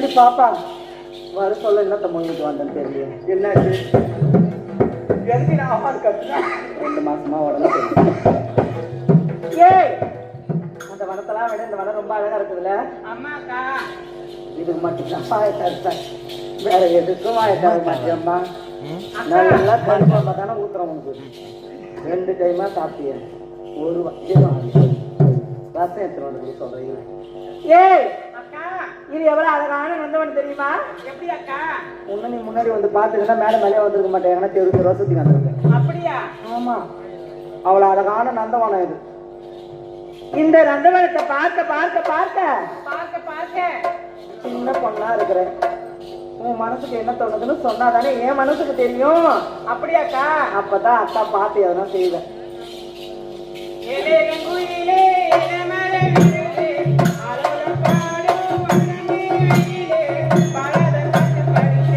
ஏண்டி பாப்பா வர சொல்ல என்னத்த முன்னிட்டு வந்தேன்னு தெரியல. என்னாச்சு? எதுக்கு நான் அம்மா கத்துனேன் 2 மாசமா உடனே ஏய் அந்த வனத்தெல்லாம் விட இந்த வனம் ரொம்ப அழகா இருக்குதுல்ல? அம்மாக்கா இதுக்கு மட்டும் தான் வேற எதுக்கும் வாயக்கார மாட்டியம்மா. நல்லா கருப்பா தானே ஊத்துறோம் உனக்கு. 2 டைமா சாப்பிட்டிய ஒரு ரசம் எடுத்துட்டு வந்து சொல்றீங்க. ஏய் அக்கா இது எவ்வளவு அழகான வந்தவன் தெரியுமா? எப்படி அக்கா? நீ முன்னாடி வந்து பாத்துக்கிட்டா மேடம் மேலே வந்திருக்க மாட்டேன். ஏன்னா தெரு வருஷத்துக்கு வந்திருக்கேன். அப்படியா? ஆமா அவ்வளவு அழகான நந்தவனம் இது. இந்த நந்தவனத்தை பார்க்க பார்க்க பார்க்க பார்க்க பார்க்க சின்ன பொண்ணா இருக்கிறேன். உன் மனசுக்கு என்ன தோணுதுன்னு சொன்னாதானே என் மனசுக்கு தெரியும். அப்படியாக்கா? அப்பதான் அக்கா பார்த்து எதனா செய்வேன். ஏலே ரங்குயிலே